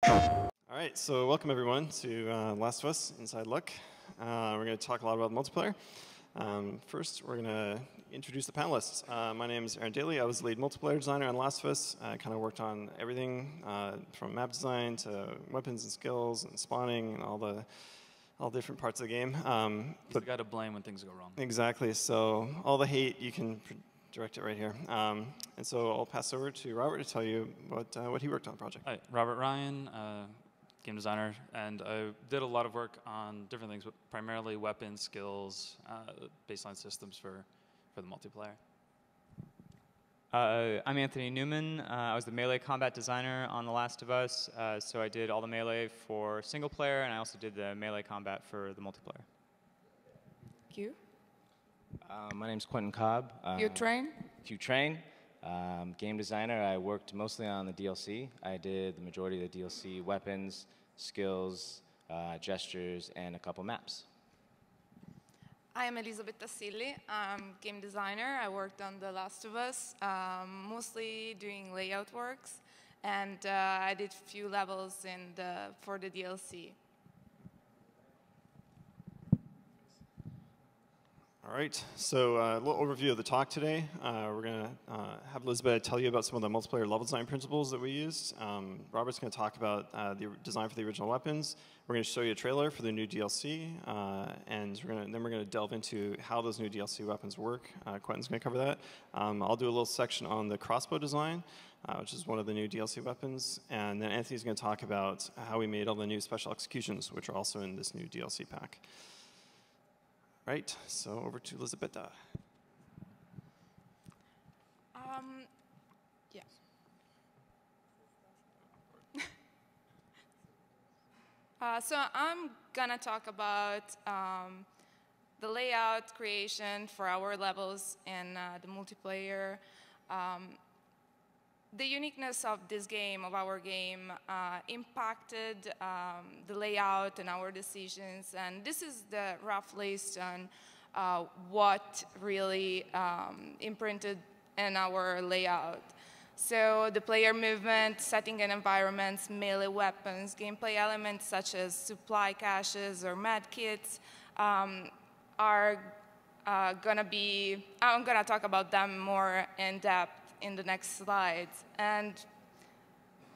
All right, so welcome everyone to Last of Us Inside Look. We're going to talk a lot about multiplayer. First, we're going to introduce the panelists. My name is Aaron Daly. I was the lead multiplayer designer on Last of Us. I kind of worked on everything from map design to weapons and skills and spawning and all different parts of the game. But you got to blame when things go wrong. Exactly. So all the hate, you can direct it right here. And so I'll pass over to Robert to tell you what he worked on the project. Hi, Robert Ryan, game designer, and I did a lot of work on different things, but primarily weapons, skills, baseline systems for the multiplayer. I'm Anthony Newman. I was the melee combat designer on The Last of Us, so I did all the melee for single player, and I also did the melee combat for the multiplayer. Q? My name's Quentin Cobb. Q-Train? Q-Train. Game designer. I worked mostly on the DLC. I did the majority of the DLC, weapons, skills, gestures, and a couple maps. I am Elizabeth Tassilli. I'm game designer. I worked on The Last of Us, mostly doing layout works, and I did a few levels for the DLC. All right, so a little overview of the talk today. We're going to have Elizabeth tell you about some of the multiplayer level design principles that we used. Robert's going to talk about the design for the original weapons. We're going to show you a trailer for the new DLC, and then we're going to delve into how those new DLC weapons work. Quentin's going to cover that. I'll do a little section on the crossbow design, which is one of the new DLC weapons, and then Anthony's going to talk about how we made all the new special executions, which are also in this new DLC pack. Right, so over to Elizabeta. Yeah. So I'm gonna talk about the layout creation for our levels in the multiplayer. The uniqueness of this game, of our game, impacted the layout and our decisions, and this is the rough list on what really imprinted in our layout. So the player movement, setting and environments, melee weapons, gameplay elements such as supply caches or med kits are gonna be, I'm gonna talk about them more in depth in the next slides. And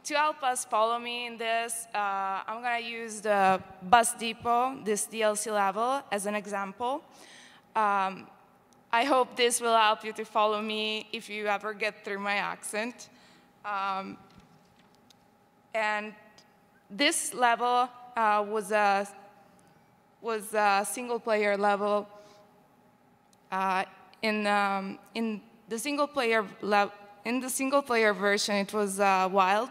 to help us follow me in this, I'm gonna use the Bus Depot, this DLC level, as an example. I hope this will help you to follow me if you ever get through my accent. And this level was a single-player level. In the single player version, it was wild.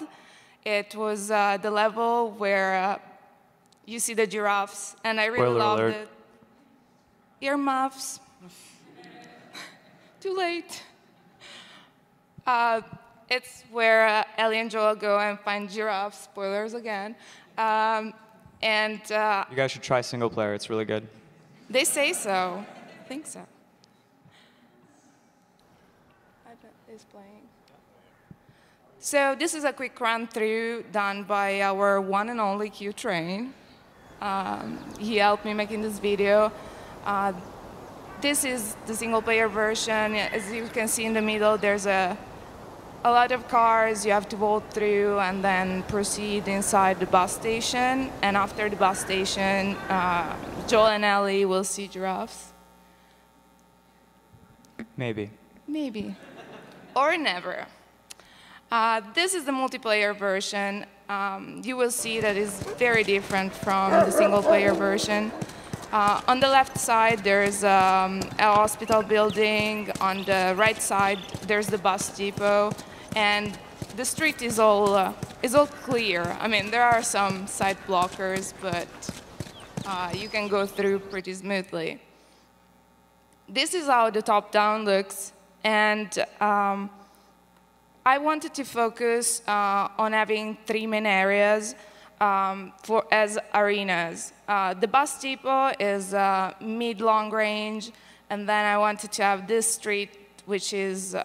It was the level where you see the giraffes, and I really loved it. Earmuffs. Too late. It's where Ellie and Joel go and find giraffes. Spoilers again. You guys should try single player. It's really good. They say so. I think so. Is playing. So this is a quick run through done by our one and only Q-Train. He helped me making this video. This is the single player version. As you can see in the middle, there's a lot of cars you have to vote through and then proceed inside the bus station. And after the bus station, Joel and Ellie will see giraffes. Maybe. Maybe. Or never. This is the multiplayer version. You will see that it's very different from the single-player version. On the left side, there's a hospital building. On the right side, there's the bus depot. And the street is all clear. I mean, there are some side blockers, but you can go through pretty smoothly. This is how the top-down looks. And I wanted to focus on having 3 main areas as arenas. The bus depot is mid-long range, and then I wanted to have this street, which is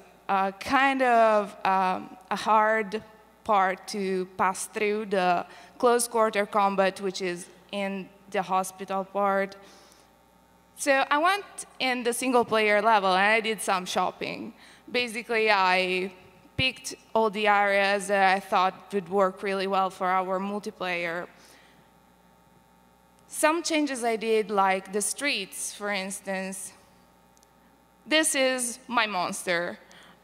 kind of a hard part to pass through the close quarter combat, which is in the hospital part. So I went in the single player level and I did some shopping. Basically, I picked all the areas that I thought would work really well for our multiplayer. Some changes I did, like the streets, for instance. This is my monster,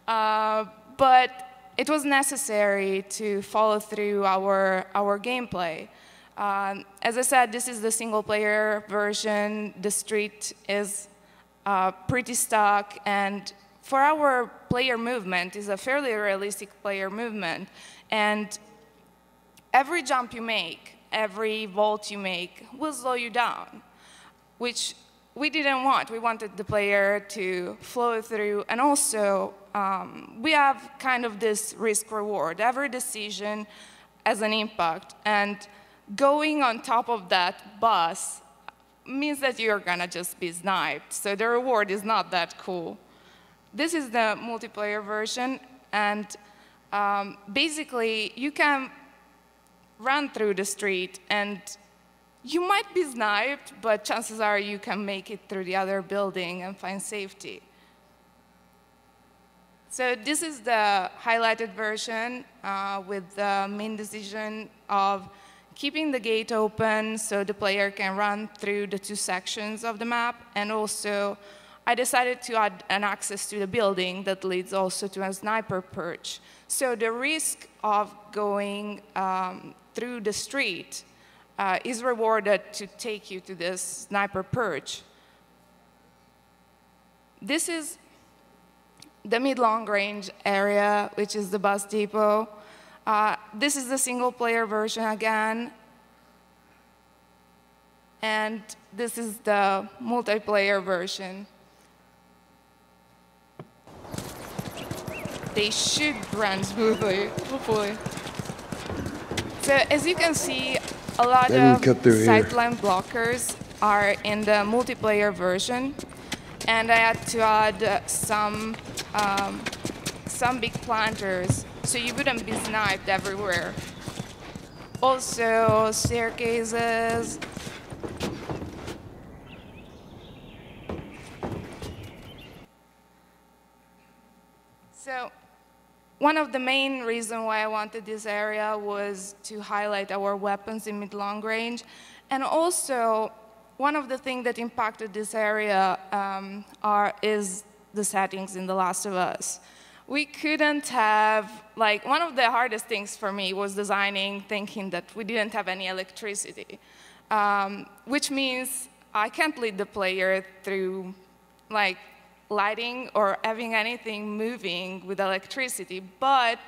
but it was necessary to follow through our gameplay. As I said, this is the single-player version. The street is pretty stuck, and for our player movement, is a fairly realistic player movement. And every jump you make, every vault you make, will slow you down, which we didn't want. We wanted the player to flow through, and also we have kind of this risk-reward. Every decision has an impact, and going on top of that bus means that you're gonna just be sniped, so the reward is not that cool. This is the multiplayer version, and basically you can run through the street and you might be sniped, but chances are you can make it through the other building and find safety. So this is the highlighted version with the main decision of keeping the gate open so the player can run through the two sections of the map. And also, I decided to add an access to the building that leads also to a sniper perch. So the risk of going through the street is rewarded to take you to this sniper perch. This is the mid-long range area, which is the bus depot. This is the single-player version again. And this is the multiplayer version. They should run smoothly, hopefully. So as you can see, a lot of sightline blockers are in the multiplayer version. And I had to add some big planters so you wouldn't be sniped everywhere. Also, staircases. So, one of the main reasons why I wanted this area was to highlight our weapons in mid-long range. And also, one of the things that impacted this area is the settings in The Last of Us. We couldn't have, like, one of the hardest things for me was designing, thinking that we didn't have any electricity, which means I can't lead the player through, like, lighting or having anything moving with electricity. But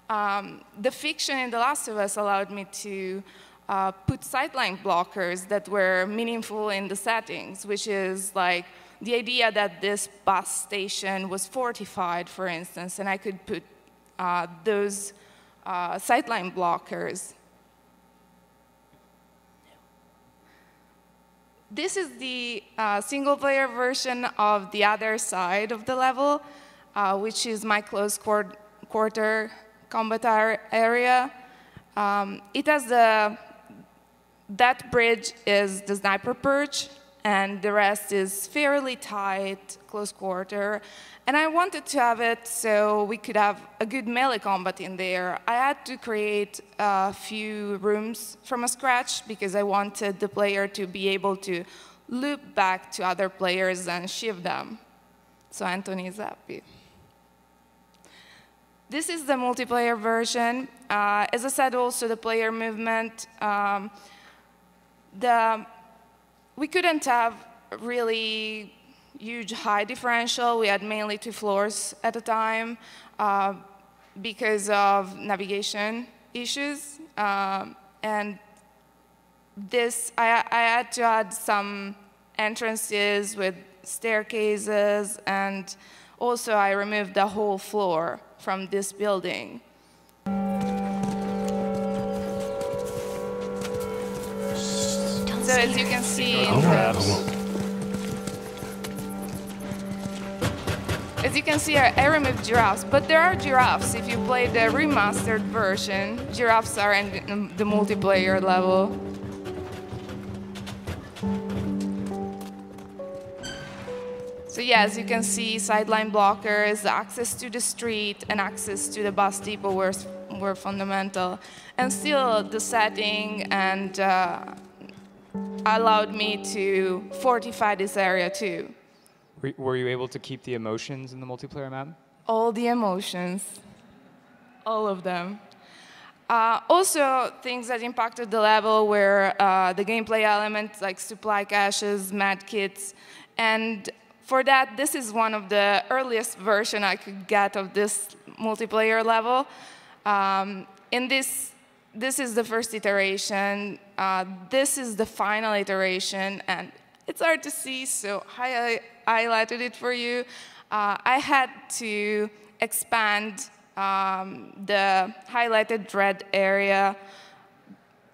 the fiction in The Last of Us allowed me to put sightline blockers that were meaningful in the settings, which is like the idea that this bus station was fortified, for instance, and I could put those sightline blockers. This is the single-player version of the other side of the level, which is my close quarter combat area. It has that bridge is the sniper perch, and the rest is fairly tight, close quarter. And I wanted to have it so we could have a good melee combat in there. I had to create a few rooms from scratch because I wanted the player to be able to loop back to other players and shift them. So Anthony is happy. This is the multiplayer version. As I said, also the player movement. We couldn't have really huge height differential. We had mainly 2 floors at a time because of navigation issues. And this, I had to add some entrances with staircases, and also I removed the whole floor from this building. So as you can see, As you can see, I removed giraffes, but there are giraffes. If you play the remastered version, giraffes are in the multiplayer level. So yeah, as you can see, sideline blockers, access to the street, and access to the bus depot were fundamental. And still, the setting and allowed me to fortify this area too. Were you able to keep the emotions in the multiplayer map? All the emotions, all of them. Also, things that impacted the level were the gameplay elements like supply caches, med kits, and for that, this is one of the earliest version I could get of this multiplayer level. This is the first iteration. This is the final iteration, and it's hard to see, so I highlighted it for you. I had to expand the highlighted red area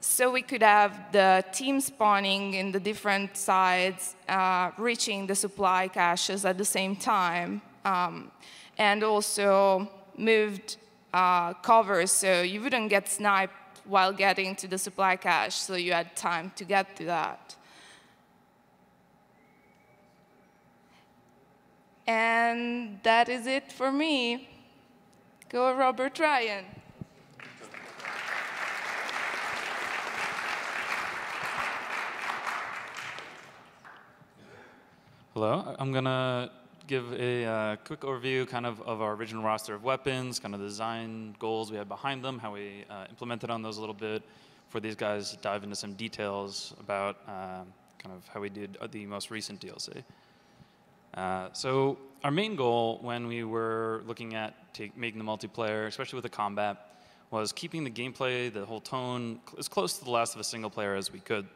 so we could have the team spawning in the different sides, reaching the supply caches at the same time, and also moved covers so you wouldn't get sniped while getting to the supply cache, so you had time to get to that. And that is it for me. Go, Robert Ryan. Hello, I'm gonna give a quick overview kind of our original roster of weapons, kind of the design goals we had behind them, how we implemented on those a little bit, for these guys to dive into some details about kind of how we did the most recent DLC. So our main goal when we were looking at making the multiplayer, especially with the combat, was keeping the gameplay, the whole tone, as close to The Last of Us single player as we could.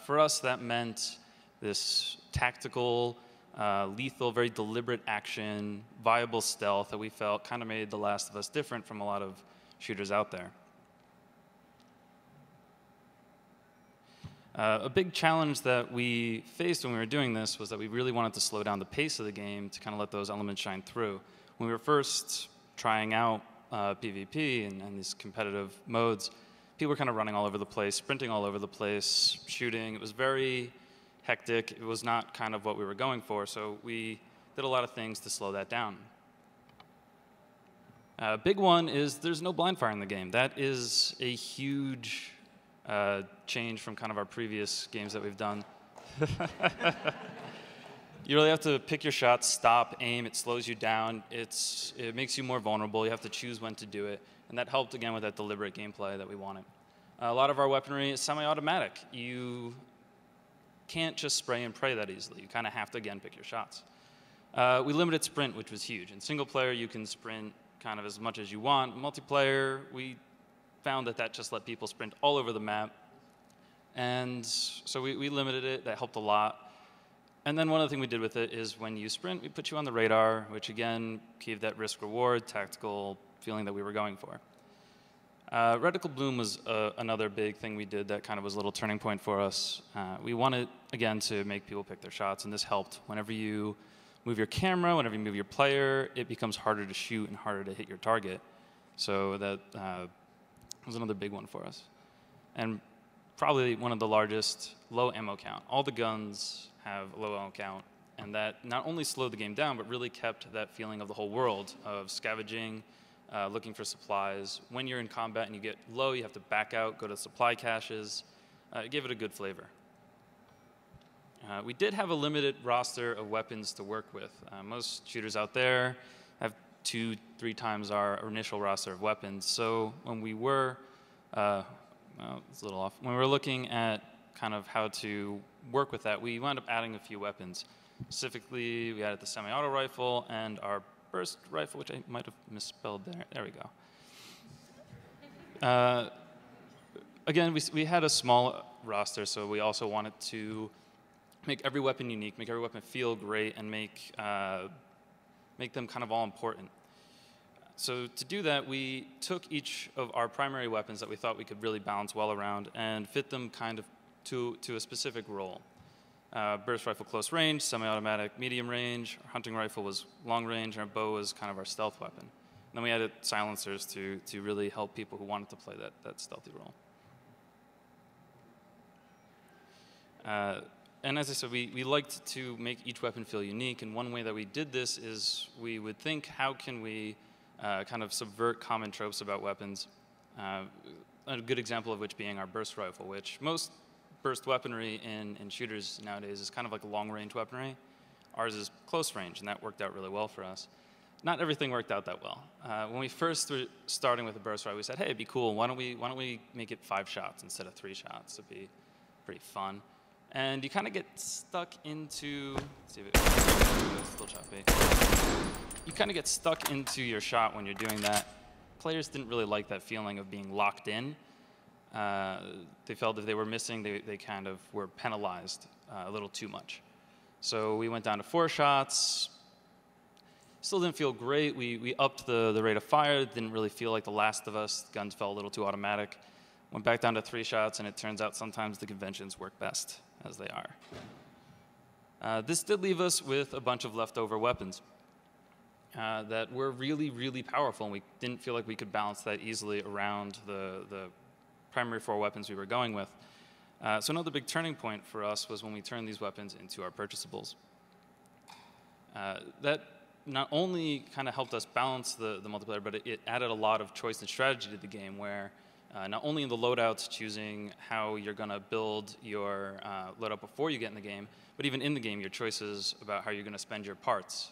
For us, that meant this tactical, lethal, very deliberate action, viable stealth that we felt kind of made The Last of Us different from a lot of shooters out there. A big challenge that we faced when we were doing this was that we really wanted to slow down the pace of the game to kind of let those elements shine through. When we were first trying out PvP and these competitive modes, people were kind of running all over the place, sprinting all over the place, shooting. It was very hectic. It was not kind of what we were going for, so we did a lot of things to slow that down. A big one is there's no blind fire in the game. That is a huge change from kind of our previous games that we've done. You really have to pick your shots, stop, aim. It slows you down. It makes you more vulnerable. You have to choose when to do it, and that helped again with that deliberate gameplay that we wanted. A lot of our weaponry is semi-automatic. You can't just spray and pray that easily. You kind of have to, again, pick your shots. We limited sprint, which was huge. In single player, you can sprint kind of as much as you want. Multiplayer, we found that just let people sprint all over the map. And so we limited it. That helped a lot. And then one other thing we did with it is when you sprint, we put you on the radar, which again gave that risk-reward, tactical feeling that we were going for. Reticle bloom was another big thing we did that kind of was a little turning point for us. We wanted, again, to make people pick their shots, and this helped. Whenever you move your camera, whenever you move your player, it becomes harder to shoot and harder to hit your target. So that was another big one for us. And probably one of the largest, low ammo count. All the guns have low ammo count, and that not only slowed the game down, but really kept that feeling of the whole world of scavenging, looking for supplies. When you're in combat and you get low, you have to back out, go to supply caches. It gave it a good flavor. We did have a limited roster of weapons to work with. Most shooters out there have 2-3 times our initial roster of weapons. So when we were, well, it's a little off. When we were looking at kind of how to work with that, we wound up adding a few weapons. Specifically, we added the semi-auto rifle and our burst rifle, which I might have misspelled there. There we go. Again, we had a small roster, so we also wanted to make every weapon unique, make every weapon feel great, and make them kind of all important. So to do that, we took each of our primary weapons that we thought we could really balance well around and fit them kind of to a specific role. Burst rifle close range, semi-automatic medium range, our hunting rifle was long range, and our bow was kind of our stealth weapon. And then we added silencers to really help people who wanted to play that stealthy role. And as I said, we liked to make each weapon feel unique, and one way that we did this is we would think, how can we kind of subvert common tropes about weapons? A good example of which being our burst rifle, which most burst weaponry in shooters nowadays is kind of like long-range weaponry. Ours is close range, and that worked out really well for us. Not everything worked out that well. When we first were starting with a burst rifle, we said, hey, it'd be cool. Why don't we make it 5 shots instead of 3 shots? It'd be pretty fun. And you kind of get stuck into, let's see if it's still choppy. You kind of get stuck into your shot when you're doing that. Players didn't really like that feeling of being locked in. They felt if they were missing, they kind of were penalized a little too much. So we went down to 4 shots. Still didn't feel great. We upped the rate of fire. Didn't really feel like The Last of Us. Guns felt a little too automatic. Went back down to 3 shots, and it turns out sometimes the conventions work best as they are. This did leave us with a bunch of leftover weapons that were really, really powerful, and we didn't feel like we could balance that easily around the primary 4 weapons we were going with. So another big turning point for us was when we turned these weapons into our purchasables. That not only kind of helped us balance the multiplayer, but it added a lot of choice and strategy to the game, where not only in the loadouts, choosing how you're going to build your loadout before you get in the game, but even in the game, your choices about how you're going to spend your parts.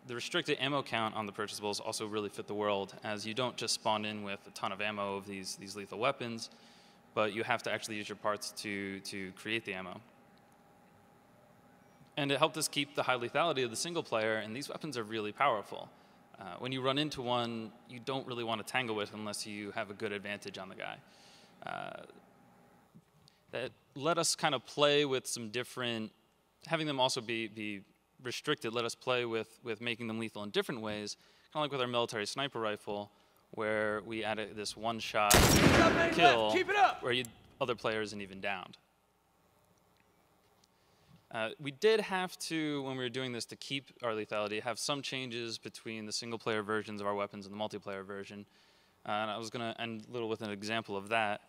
The restricted ammo count on the purchasables also really fit the world, as you don't just spawn in with a ton of ammo of these lethal weapons, but you have to actually use your parts to create the ammo. And it helped us keep the high lethality of the single player, and these weapons are really powerful. When you run into one, you don't really want to tangle with unless you have a good advantage on the guy. That let us kind of play with some different, having them also be restricted, let us play with making them lethal in different ways, kind of like with our military sniper rifle, where we added this one-shot kill where other players isn't even downed. We did have to, when we were doing this to keep our lethality, have some changes between the single-player versions of our weapons and the multiplayer version. And I was going to end a little with an example of that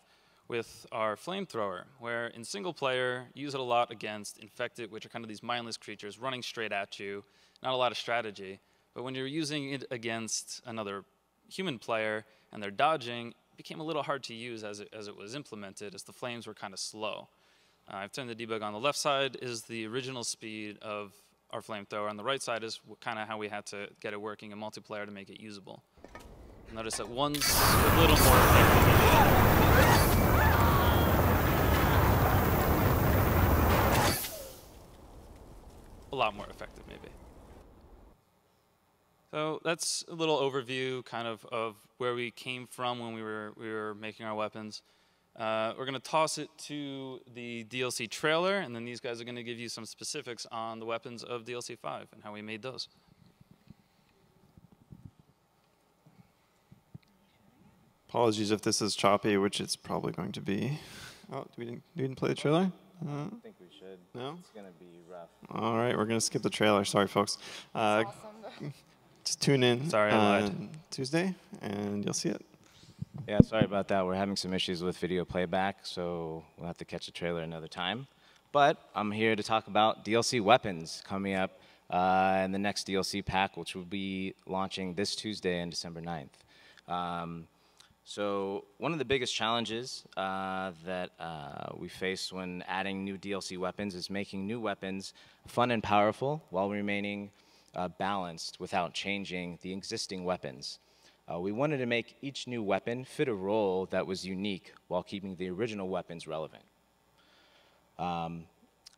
with our flamethrower, where in single-player, you use it a lot against infected, which are kind of these mindless creatures running straight at you, not a lot of strategy. But when you're using it against another human player and they're dodging, it became a little hard to use as it was implemented, as the flames were kind of slow. I've turned the debug on. The left side is the original speed of our flamethrower. On the right side is kind of how we had to get it working in multiplayer to make it usable. Notice that one's a little more effective than the other. A lot more effective, maybe. So that's a little overview kind of where we came from when we were making our weapons. We're going to toss it to the DLC trailer, and then these guys are going to give you some specifics on the weapons of DLC 5 and how we made those. Apologies if this is choppy, which it's probably going to be. Oh, we didn't play the trailer? I think we should. No? It's going to be rough. All right, we're going to skip the trailer. Sorry, folks. Awesome. Just tune in Sorry, I lied. Tuesday, and you'll see it. Yeah, sorry about that. We're having some issues with video playback, so we'll have to catch the trailer another time. But I'm here to talk about DLC weapons coming up in the next DLC pack, which will be launching this Tuesday on December 9th. So one of the biggest challenges that we face when adding new DLC weapons is making new weapons fun and powerful while remaining balanced without changing the existing weapons. We wanted to make each new weapon fit a role that was unique while keeping the original weapons relevant.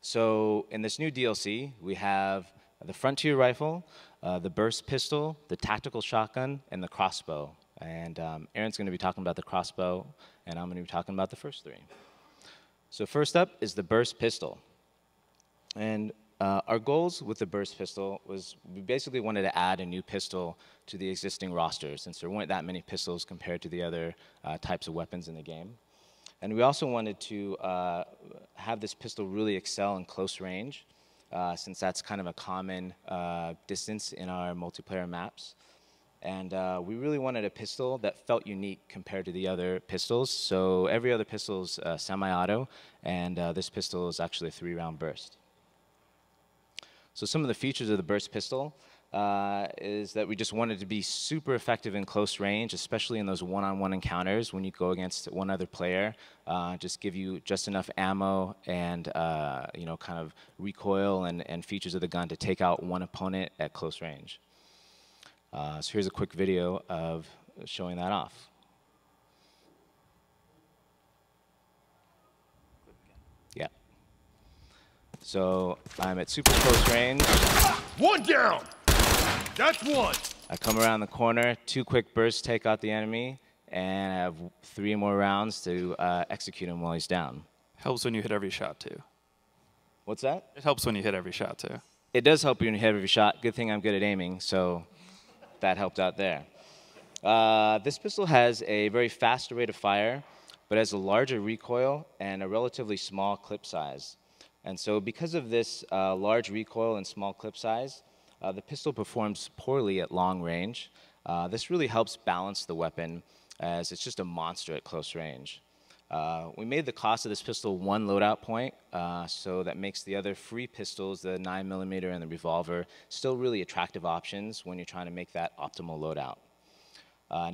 So in this new DLC, we have the Frontier Rifle, the Burst Pistol, the Tactical Shotgun, and the Crossbow. And Aaron's going to be talking about the Crossbow, and I'm going to be talking about the first 3. So first up is the Burst Pistol. And our goals with the Burst Pistol was we basically wanted to add a new pistol to the existing roster, since there weren't that many pistols compared to the other types of weapons in the game. And we also wanted to have this pistol really excel in close range, since that's kind of a common distance in our multiplayer maps. And we really wanted a pistol that felt unique compared to the other pistols. So every other pistol is semi-auto, and this pistol is actually a 3-round burst. So some of the features of the burst pistol is that we just wanted to be super effective in close range, especially in those one-on-one encounters when you go against one other player. Just give you just enough ammo and you know, kind of recoil and features of the gun to take out one opponent at close range. So here's a quick video of showing that off. Yeah. So I'm at super close range. One down! That's one! I come around the corner, 2 quick bursts take out the enemy, and I have 3 more rounds to execute him while he's down. Helps when you hit every shot, too. What's that? It helps when you hit every shot, too. It does help you when you hit every shot. Good thing I'm good at aiming, so that helped out there. This pistol has a very fast rate of fire, but has a larger recoil and a relatively small clip size. And so because of this large recoil and small clip size, the pistol performs poorly at long range. This really helps balance the weapon, as it's just a monster at close range. We made the cost of this pistol 1 loadout point, so that makes the other free pistols, the 9mm and the revolver, still really attractive options when you're trying to make that optimal loadout.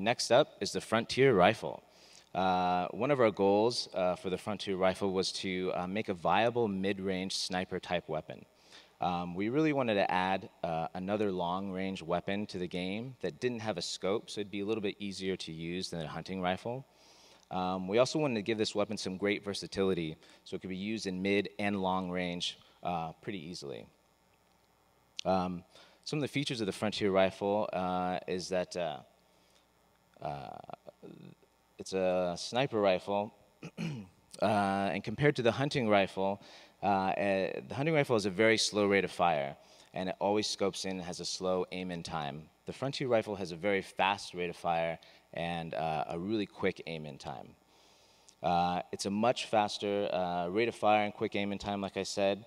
Next up is the Frontier Rifle. One of our goals for the Frontier Rifle was to make a viable mid-range sniper-type weapon. We really wanted to add another long-range weapon to the game that didn't have a scope, so it'd be a little bit easier to use than a hunting rifle. We also wanted to give this weapon some great versatility, so it could be used in mid and long range pretty easily. Some of the features of the Frontier Rifle is that it's a sniper rifle, and compared to the hunting rifle has a very slow rate of fire, and it always scopes in and has a slow aim-in time. The Frontier Rifle has a very fast rate of fire and a really quick aim-in time. It's a much faster rate of fire and quick aim-in time, like I said.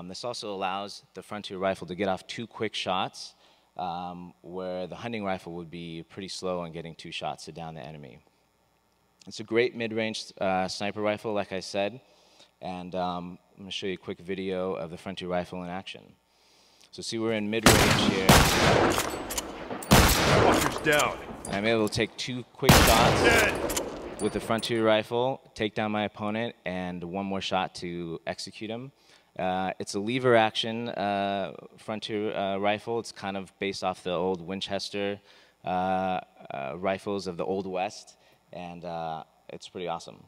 This also allows the Frontier Rifle to get off 2 quick shots, where the hunting rifle would be pretty slow in getting 2 shots to down the enemy. It's a great mid-range sniper rifle, like I said, and I'm going to show you a quick video of the Frontier Rifle in action. So see, we're in mid-range here. Walker's down. And I'm able to take 2 quick shots Dead. with the Frontier Rifle, take down my opponent, and 1 more shot to execute him. It's a lever action Frontier Rifle. It's kind of based off the old Winchester rifles of the Old West, and it's pretty awesome.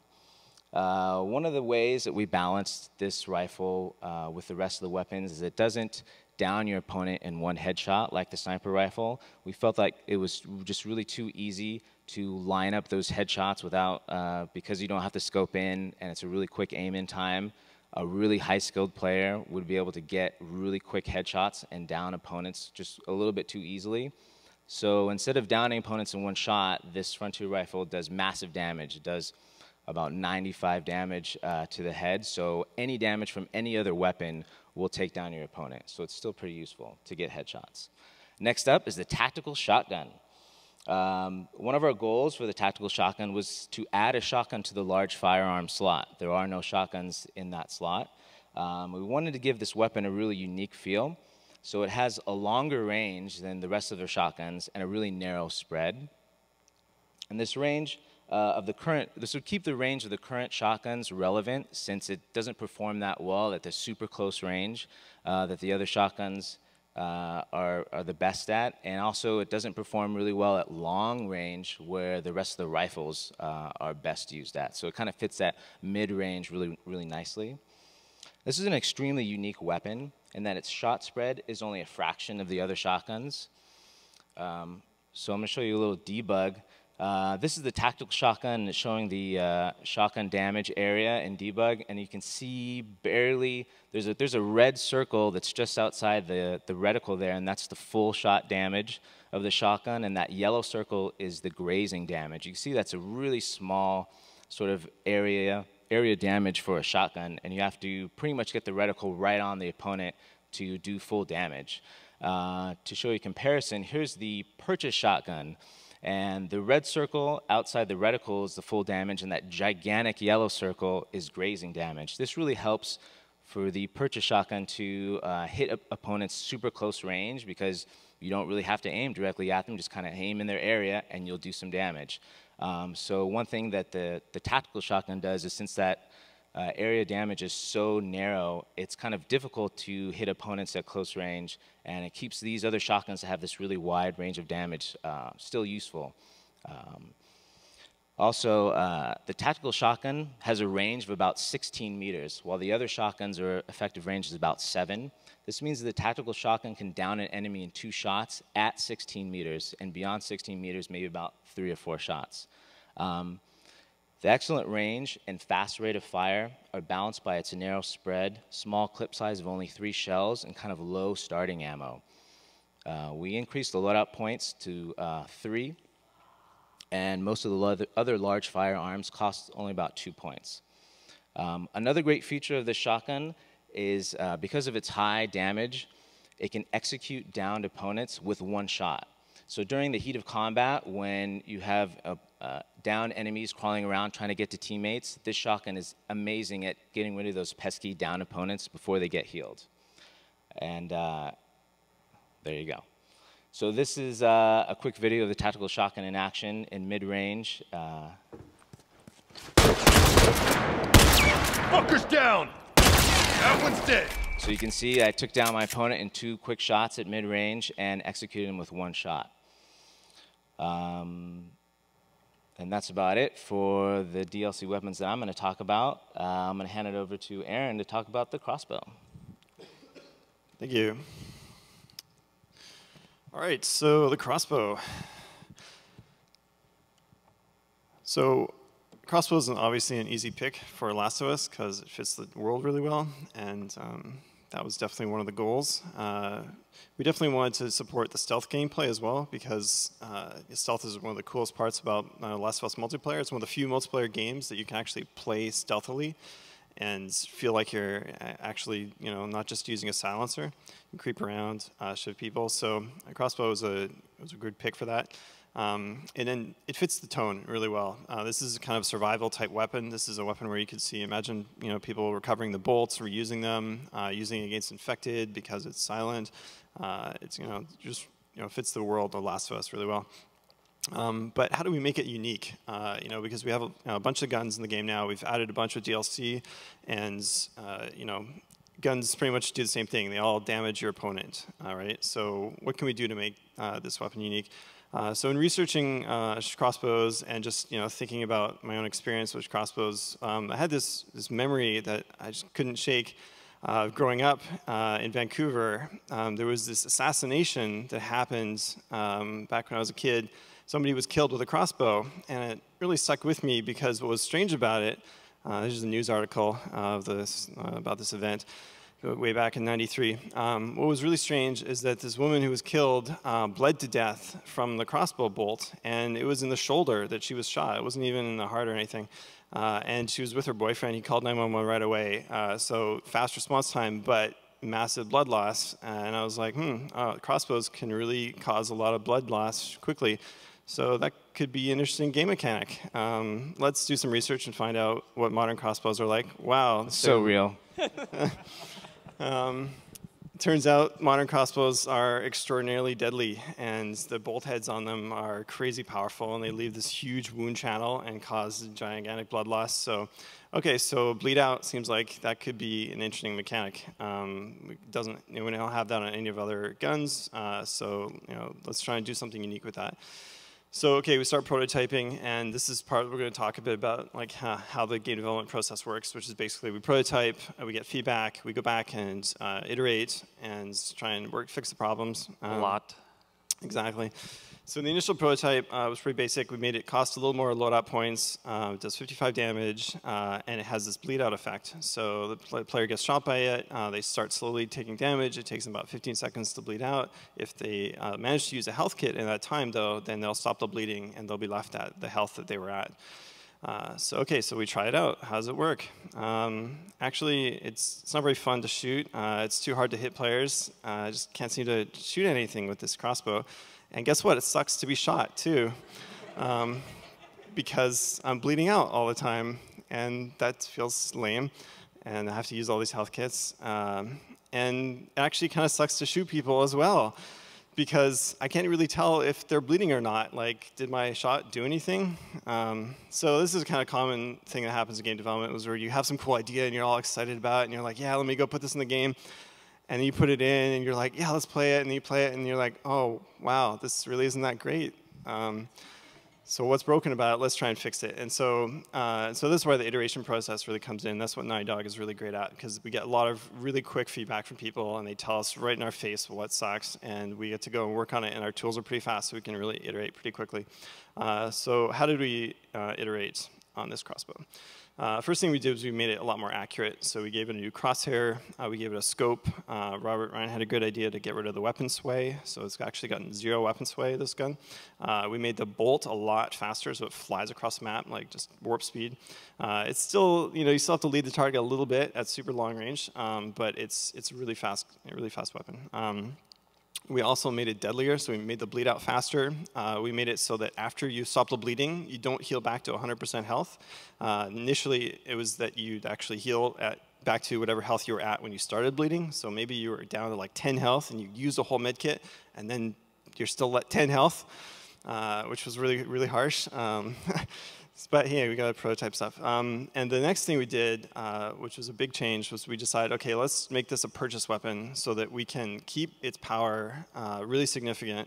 One of the ways that we balanced this rifle with the rest of the weapons is it doesn't down your opponent in 1 headshot like the sniper rifle. We felt like it was just really too easy to line up those headshots without, because you don't have to scope in and it's a really quick aim in time. A really high-skilled player would be able to get really quick headshots and down opponents just a little bit too easily. So instead of downing opponents in 1 shot, this Frontier Rifle does massive damage. It does about 95 damage to the head, so any damage from any other weapon will take down your opponent. So it's still pretty useful to get headshots. Next up is the Tactical Shotgun. One of our goals for the Tactical Shotgun was to add a shotgun to the large firearm slot. There are no shotguns in that slot. We wanted to give this weapon a really unique feel. So it has a longer range than the rest of their shotguns and a really narrow spread. And this range this would keep the range of the current shotguns relevant, since it doesn't perform that well at the super close range that the other shotguns are the best at, and also it doesn't perform really well at long range where the rest of the rifles are best used at. So it kind of fits that mid-range really nicely. This is an extremely unique weapon in that its shot spread is only a fraction of the other shotguns. So I'm going to show you a little debug. This is the Tactical Shotgun. It's showing the shotgun damage area in debug, and you can see barely, there's a red circle that's just outside the reticle there, and that's the full shot damage of the shotgun, and that yellow circle is the grazing damage. You can see that's a really small sort of area damage for a shotgun, and you have to pretty much get the reticle right on the opponent to do full damage. To show you a comparison, here's the purchase shotgun. And the red circle outside the reticle is the full damage, and that gigantic yellow circle is grazing damage. This really helps for the purchase shotgun to hit opponents super close range, because you don't really have to aim directly at them, just kind of aim in their area and you'll do some damage. So one thing that the tactical shotgun does is, since that area damage is so narrow, it's kind of difficult to hit opponents at close range, and it keeps these other shotguns that have this really wide range of damage still useful. Also, the tactical shotgun has a range of about 16 meters, while the other shotguns are effective range is about 7. This means that the tactical shotgun can down an enemy in 2 shots at 16 meters, and beyond 16 meters, maybe about 3 or 4 shots. The excellent range and fast rate of fire are balanced by its narrow spread, small clip size of only 3 shells, and kind of low starting ammo. We increased the loadout points to 3, and most of the other large firearms cost only about 2 points. Another great feature of this shotgun is because of its high damage, it can execute downed opponents with 1 shot. So during the heat of combat, when you have downed enemies crawling around trying to get to teammates, this shotgun is amazing at getting rid of those pesky downed opponents before they get healed. And there you go. So this is a quick video of the tactical shotgun in action in mid-range. Fuckers down! That one's dead. So you can see I took down my opponent in 2 quick shots at mid-range and executed him with 1 shot. And that's about it for the DLC weapons that I'm going to talk about. I'm going to hand it over to Aaron to talk about the crossbow. Thank you. All right, so the crossbow. So crossbow is obviously an easy pick for Last of Us because it fits the world really well, and that was definitely one of the goals. We definitely wanted to support the stealth gameplay as well, because stealth is one of the coolest parts about Last of Us multiplayer. It's one of the few multiplayer games that you can actually play stealthily and feel like you're actually, not just using a silencer. You creep around, shoot people. So a crossbow was a good pick for that. And then it fits the tone really well. This is a kind of survival type weapon. This is a weapon where you could see, imagine, people recovering the bolts, reusing them, using it against infected because it's silent. It's, just, fits the world of Last of Us really well. But how do we make it unique? Because we have a bunch of guns in the game now. We've added a bunch of DLC, and guns pretty much do the same thing. They all damage your opponent. All right. So what can we do to make this weapon unique? So in researching crossbows and just thinking about my own experience with crossbows, I had this memory that I just couldn't shake. Growing up in Vancouver, there was this assassination that happened back when I was a kid. Somebody was killed with a crossbow, and it really stuck with me because what was strange about it, this is a news article of about this event way back in '93. What was really strange is that this woman who was killed bled to death from the crossbow bolt, and it was in the shoulder that she was shot. It wasn't even in the heart or anything. And she was with her boyfriend. He called 911 right away. So fast response time, but massive blood loss. And I was like, crossbows can really cause a lot of blood loss quickly. So that could be an interesting game mechanic. Let's do some research and find out what modern crossbows are like. Wow. So real. Turns out modern crossbows are extraordinarily deadly, and the bolt heads on them are crazy powerful, and they leave this huge wound channel and cause gigantic blood loss. So, okay, so bleed out seems like that could be an interesting mechanic. We don't have that on any of other guns, so let's try and do something unique with that. So, okay, we start prototyping, and this is part we're going to talk a bit about, like how the game development process works, which is basically we prototype, we get feedback, we go back and iterate and try and fix the problems. A lot. Exactly. So the initial prototype was pretty basic. We made it cost a little more loadout points. It does 55 damage, and it has this bleed out effect. So the player gets shot by it. They start slowly taking damage. It takes them about 15 seconds to bleed out. If they manage to use a health kit in that time, though, then they'll stop the bleeding, and they'll be left at the health that they were at. So we try it out. How does it work? Actually, it's not very fun to shoot. It's too hard to hit players. I just can't seem to shoot anything with this crossbow. And guess what? It sucks to be shot, too, because I'm bleeding out all the time, and that feels lame. And I have to use all these health kits. And it actually kind of sucks to shoot people as well, because I can't really tell if they're bleeding or not. Like, did my shot do anything? So this is a kind of common thing that happens in game development, was where you have some cool idea and you're all excited about it, and you're like, yeah, let me go put this in the game. And then you put it in, and you're like, yeah, let's play it. And then you play it, and you're like, oh, wow, this really isn't that great. So what's broken about it? Let's try and fix it. And so this is where the iteration process really comes in. That's what Naughty Dog is really great at, because we get a lot of really quick feedback from people, and they tell us right in our face what sucks, and we get to go and work on it, and our tools are pretty fast, so we can really iterate pretty quickly. So how did we iterate on this crossbow? First thing we did was we made it a lot more accurate. So we gave it a new crosshair. We gave it a scope. Ryan had a good idea to get rid of the weapon sway. So it's actually gotten 0 weapon sway, this gun. We made the bolt a lot faster, so it flies across the map, like just warp speed. It's still, you still have to lead the target a little bit at super long range, but it's a really fast weapon. We also made it deadlier, so we made the bleed out faster. We made it so that after you stop the bleeding, you don't heal back to 100% health. Initially, it was that you'd actually heal back to whatever health you were at when you started bleeding. So maybe you were down to like 10 health, and you used a whole med kit, and then you're still at 10 health, which was really, really harsh. But yeah, we got to prototype stuff. And the next thing we did, which was a big change, was we decided, okay, let's make this a purchase weapon so that we can keep its power really significant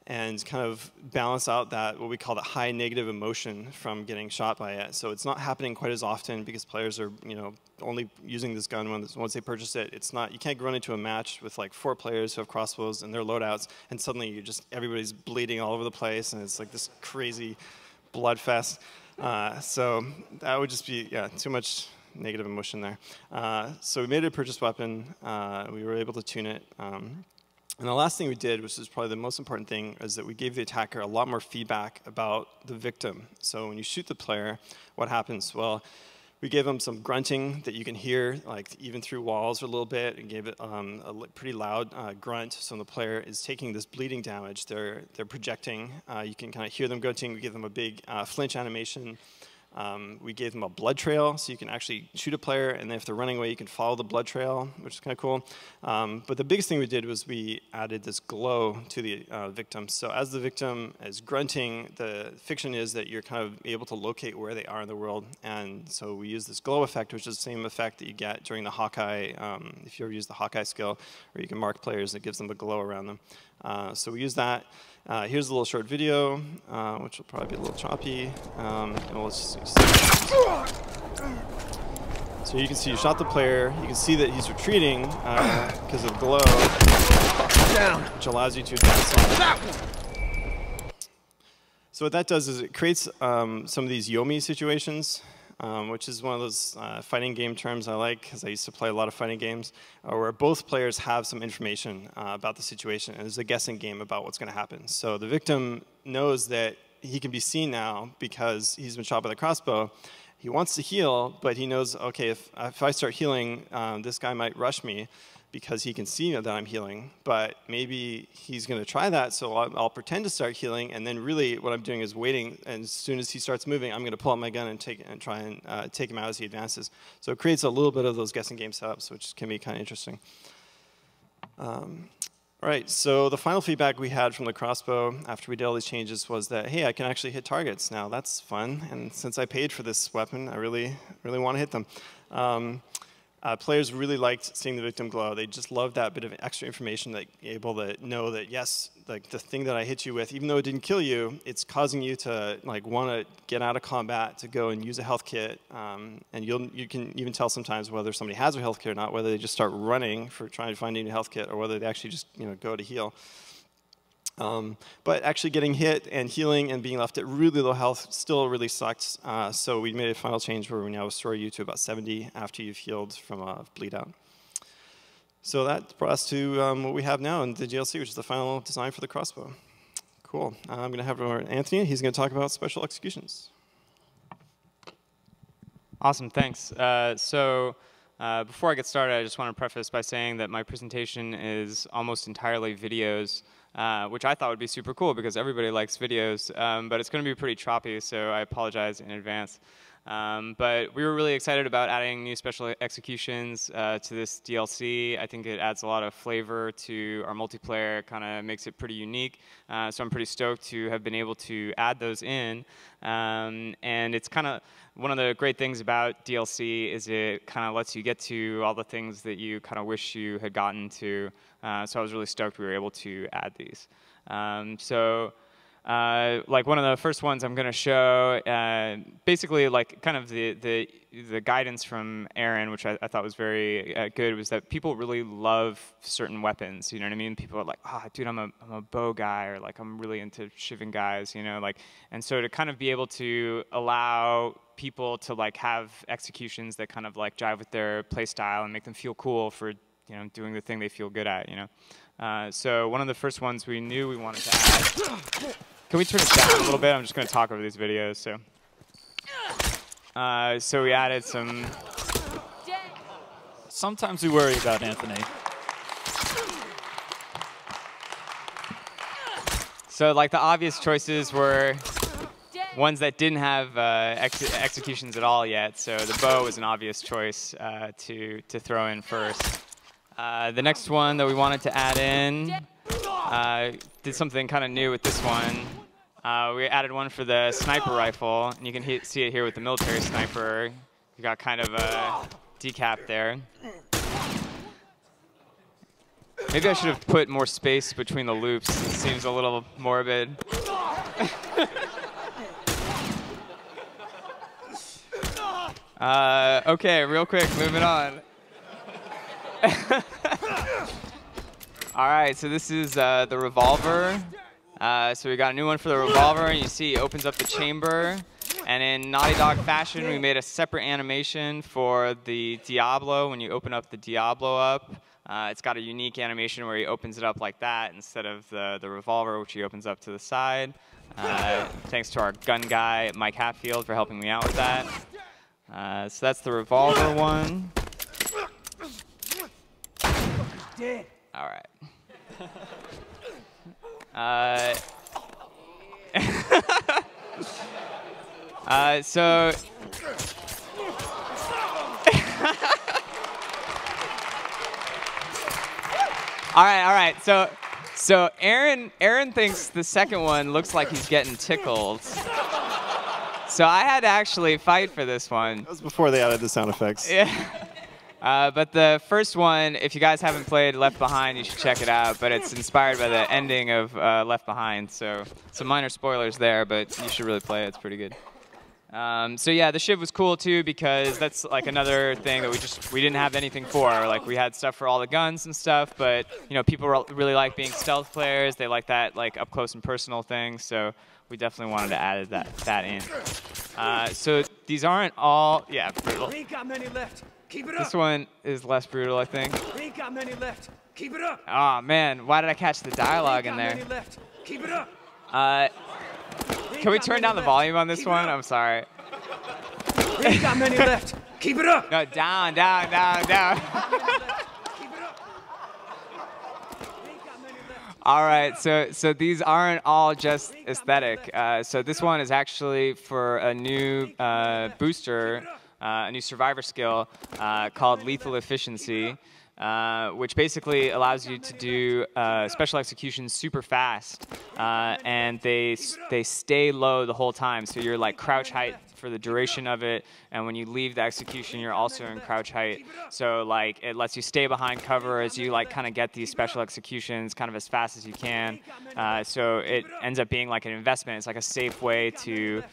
and kind of balance out that, what we call the high negative emotion from getting shot by it. So it's not happening quite as often because players are, only using this gun once they purchase it. It's not, you can't run into a match with like 4 players who have crossbows and their loadouts, and suddenly everybody's bleeding all over the place, and it's like this crazy blood fest. So that would just be, too much negative emotion there. So we made it a purchase weapon. We were able to tune it. And the last thing we did, which is probably the most important thing, is that we gave the attacker a lot more feedback about the victim. So when you shoot the player, what happens? Well, we gave them some grunting that you can hear, like even through walls a little bit, and gave it a pretty loud grunt. So when the player is taking this bleeding damage, they're projecting. You can kind of hear them grunting. We give them a big flinch animation. We gave them a blood trail, so you can actually shoot a player, and then if they're running away, you can follow the blood trail, which is kind of cool. But the biggest thing we did was we added this glow to the victim. So as the victim is grunting, the fiction is that you're kind of able to locate where they are in the world. And so we use this glow effect, which is the same effect that you get during the Hawkeye, if you ever use the Hawkeye skill, where you can mark players, it gives them a glow around them. So we use that. Here's a little short video, which will probably be a little choppy. And we'll just so you can see you shot the player. You can see that he's retreating because of glow, which allows you to advance on it. So what that does is it creates some of these Yomi situations, which is one of those fighting game terms I like, because I used to play a lot of fighting games, where both players have some information about the situation, and there's a guessing game about what's going to happen. So the victim knows that he can be seen now because he's been shot by the crossbow. He wants to heal, but he knows, okay, if I start healing, this guy might rush me because he can see that I'm healing, but maybe he's going to try that, so I'll pretend to start healing, and then really what I'm doing is waiting, and as soon as he starts moving, I'm going to pull out my gun and try and take him out as he advances. So it creates a little bit of those guessing game setups, which can be kind of interesting. All right, so the final feedback we had from the crossbow after we did all these changes was that, hey, I can actually hit targets now. That's fun, and since I paid for this weapon, I really want to hit them. Players really liked seeing the victim glow. They just loved that bit of extra information, that able to know that, yes, like the thing that I hit you with, even though it didn't kill you, it's causing you to like want to get out of combat, to go and use a health kit. And you can even tell sometimes whether somebody has a health kit or not, whether they just start running for trying to find a new health kit, or whether they actually just go to heal. But actually getting hit and healing and being left at really low health still really sucks. So we made a final change where we now restore you to about 70 after you've healed from a bleed out. So that brought us to what we have now in the GLC, which is the final design for the crossbow. Cool. I'm going to have Anthony. He's going to talk about special executions. Awesome, thanks. Before I get started, I just want to preface by saying that my presentation is almost entirely videos, which I thought would be super cool because everybody likes videos, but it's going to be pretty choppy, so I apologize in advance. But we were really excited about adding new special executions to this DLC. I think it adds a lot of flavor to our multiplayer, kind of makes it pretty unique. So I'm pretty stoked to have been able to add those in. And it's kind of one of the great things about DLC is it kind of lets you get to all the things that you kind of wish you had gotten to. So I was really stoked we were able to add these. Like one of the first ones I'm going to show, basically like kind of the guidance from Aaron, which I thought was very good, was that people really love certain weapons. You know what I mean? People are like, oh, dude, I'm a bow guy, or like I'm really into shivving guys. You know, like, and so to kind of be able to allow people to like have executions that kind of like jive with their play style and make them feel cool for doing the thing they feel good at. So one of the first ones we knew we wanted to add. Can we turn it down a little bit? I'm just going to talk over these videos. So we added some. Sometimes we worry about Anthony. So like the obvious choices were ones that didn't have executions at all yet. So the bow was an obvious choice to throw in first. The next one that we wanted to add in. Did something kind of new with this one. We added one for the sniper rifle, and you can see it here with the military sniper. You got kind of a decap there. Maybe I should have put more space between the loops. It seems a little morbid. Okay, real quick, moving on. All right, so this is the revolver. So we got a new one for the revolver, and you see it opens up the chamber. And in Naughty Dog fashion, we made a separate animation for the Diablo. When you open up the Diablo up, it's got a unique animation where he opens it up like that instead of the revolver, which he opens up to the side. Thanks to our gun guy, Mike Hatfield, for helping me out with that. So that's the revolver one. All right. So all right. So Aaron thinks the second one looks like he's getting tickled. So I had to actually fight for this one. That was before they added the sound effects. Yeah. But the first one, if you guys haven't played Left Behind, you should check it out. But it's inspired by the ending of Left Behind, so some minor spoilers there, but you should really play it. It's pretty good. So yeah, the Shiv was cool too because that's like another thing that we didn't have anything for. Like we had stuff for all the guns and stuff, but people really like being stealth players. They like that like up close and personal thing. So we definitely wanted to add that in. So these aren't all brutal. Ain't got many left. Keep it up. This one is less brutal, I think. Ain't got many left. Keep it up. Oh man, why did I catch the dialogue in there? Ain't got many left. Keep it up. Can we turn down the volume on this one? I'm sorry. Ain't got many left. Keep it up. No, down. Keep it up. All right, so these aren't all just aesthetic. So this one is actually for a new booster, a new survivor skill called Lethal Efficiency, which basically allows you to do special executions super fast, and they stay low the whole time. So you're like crouch height for the duration of it, and when you leave the execution, you're also in crouch height. So like it lets you stay behind cover as you like kind of get these special executions kind of as fast as you can. So it ends up being like an investment. It's like a safe way to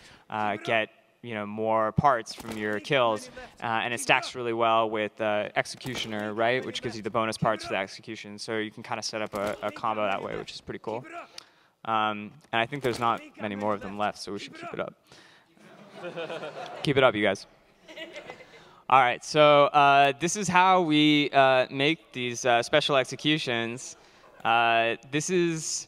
get more parts from your kills, and it stacks really well with Executioner, right, which gives you the bonus parts for the execution. So you can kind of set up a combo that way, which is pretty cool. And I think there's not many more of them left, so we should keep it up. Keep it up, you guys. All right, so this is how we make these special executions. This is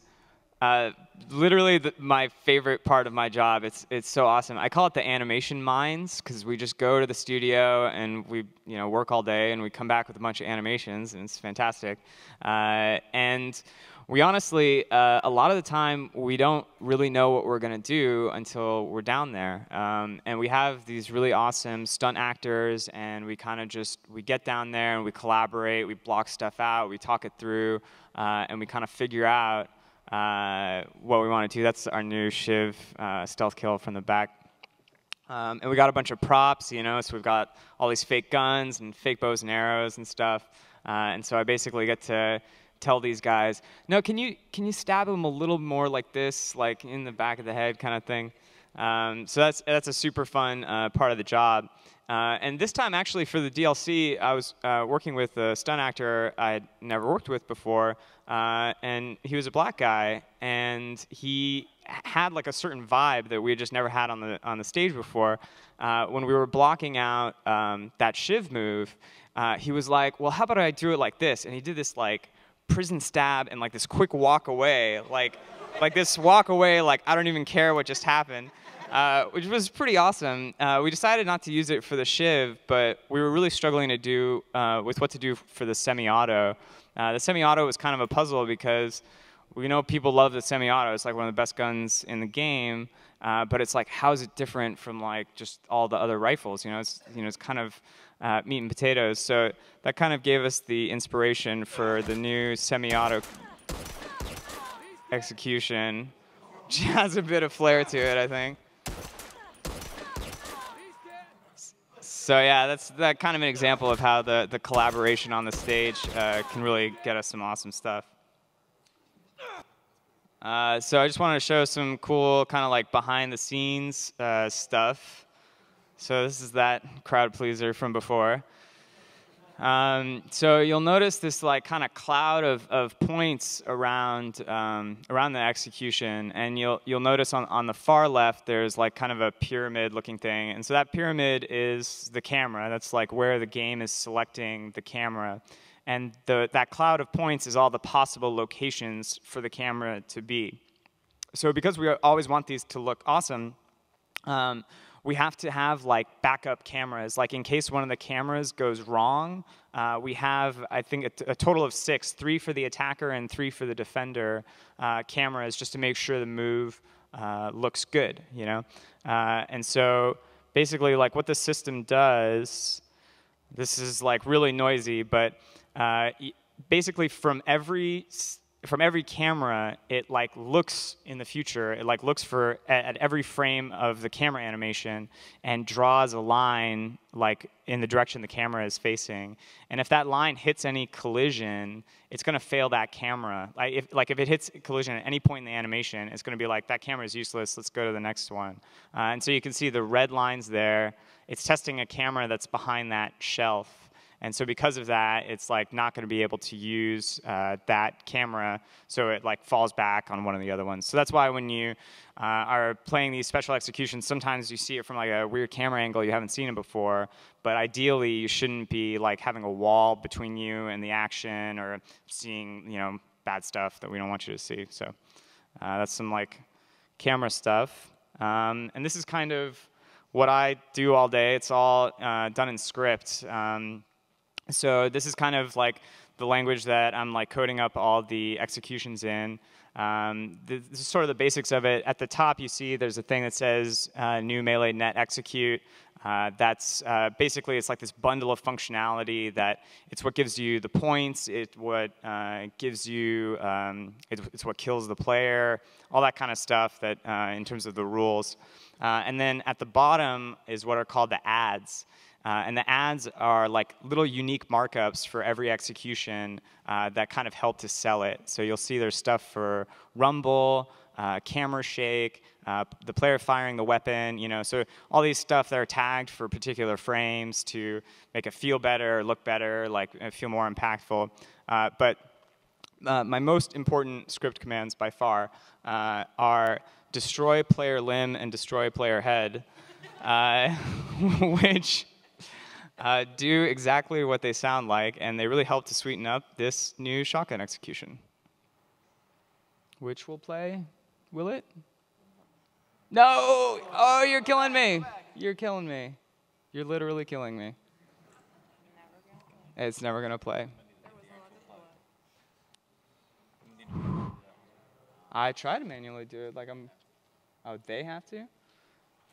Literally my favorite part of my job. It's so awesome. I call it the animation mines because we just go to the studio and we work all day and we come back with a bunch of animations and it's fantastic. And we honestly, a lot of the time, we don't really know what we're going to do until we're down there. And we have these really awesome stunt actors, and we kind of we get down there and we collaborate, we block stuff out, we talk it through, and we kind of figure out what we want to do. That's our new Shiv stealth kill from the back. And we got a bunch of props, so we've got all these fake guns and fake bows and arrows and stuff. And so I basically get to tell these guys, no, can you stab him a little more like this, like in the back of the head kind of thing. So that's a super fun part of the job. And this time, actually, for the DLC, I was working with a stunt actor I had never worked with before, and he was a black guy, and he had like a certain vibe that we had just never had on the stage before. When we were blocking out that Shiv move, he was like, well, how about I do it like this? And he did this like prison stab and like this quick walk away, like this walk away, like I don't even care what just happened. Which was pretty awesome. We decided not to use it for the Shiv, but we were really struggling to do with what to do for the semi-auto. The semi-auto was kind of a puzzle because we know people love the semi-auto. It's like one of the best guns in the game, but it's like, how is it different from like just all the other rifles? It's kind of meat and potatoes. So that kind of gave us the inspiration for the new semi-auto execution, which has a bit of flair to it, I think. So yeah, that's kind of an example of how the collaboration on the stage can really get us some awesome stuff. So I just wanted to show some cool kind of like behind the scenes stuff. So this is that crowd pleaser from before. So you'll notice this like kind of cloud of points around the execution, and you'll notice on the far left there's like kind of a pyramid-looking thing, and so that pyramid is the camera. That's like where the game is selecting the camera, and that cloud of points is all the possible locations for the camera to be. So because we always want these to look awesome, we have to have like backup cameras. Like in case one of the cameras goes wrong, we have, I think, a total of 6, 3 for the attacker and 3 for the defender cameras, just to make sure the move looks good, And so basically, like what the system does, this is like really noisy, but basically from every camera, it like looks in the future. It like looks at every frame of the camera animation and draws a line like in the direction the camera is facing. And if that line hits any collision, it's going to fail that camera. If it hits collision at any point in the animation, it's going to be like, that camera is useless. Let's go to the next one. And so you can see the red lines there. It's testing a camera that's behind that shelf. And so because of that, it's like not going to be able to use that camera, so it like falls back on one of the other ones. So that's why when you are playing these special executions, sometimes you see it from like a weird camera angle, you haven't seen it before. But ideally, you shouldn't be like having a wall between you and the action, or seeing bad stuff that we don't want you to see. So that's some like camera stuff. And this is kind of what I do all day. It's all done in script. So this is kind of like the language that I'm like coding up all the executions in. This is sort of the basics of it. At the top, you see there's a thing that says new melee net execute. That's basically, it's like this bundle of functionality that it's what gives you the points, it's what gives you, it's what kills the player, all that kind of stuff that in terms of the rules. And then at the bottom is what are called the ads. And the ads are like little unique markups for every execution that kind of help to sell it. So you'll see there's stuff for rumble, camera shake, the player firing the weapon, so all these stuff that are tagged for particular frames to make it feel better, look better, like feel more impactful. But my most important script commands by far are destroy player limb and destroy player head, which do exactly what they sound like, and they really help to sweeten up this new shotgun execution. which will play. Will it? No! Oh, you're killing me. You're killing me. You're literally killing me. It's never going to play. I try to manually do it like I'm... Oh, they have to?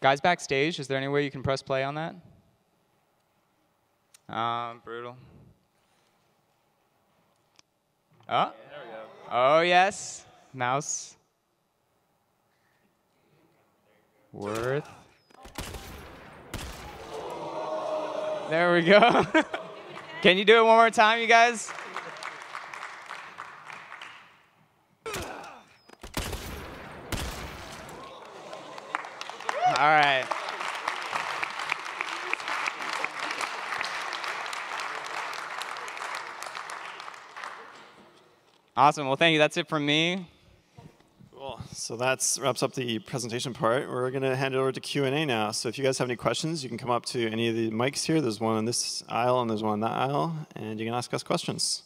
Guys backstage, is there any way you can press play on that? Brutal. Oh. There we go. Oh, yes. Mouse. Worth. There we go. Can you do it one more time, you guys? All right. Awesome. Well, thank you. That's it from me. Cool. So that wraps up the presentation part. We're going to hand it over to Q&A now. So if you guys have any questions, you can come up to any of the mics here. There's one on this aisle and there's one on that aisle, and you can ask us questions.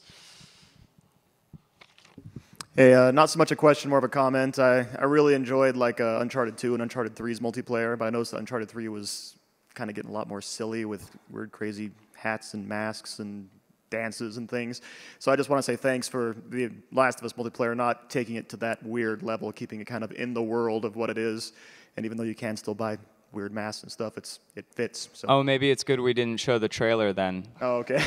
Hey, not so much a question, more of a comment. I really enjoyed like Uncharted 2 and Uncharted 3's multiplayer, but I noticed that Uncharted 3 was kind of getting a lot more silly with weird, crazy hats and masks and dances and things. So I just want to say thanks for the Last of Us multiplayer not taking it to that weird level, keeping it kind of in the world of what it is. And even though you can still buy weird masks and stuff, it fits. So. Oh, maybe it's good we didn't show the trailer then. Oh, okay.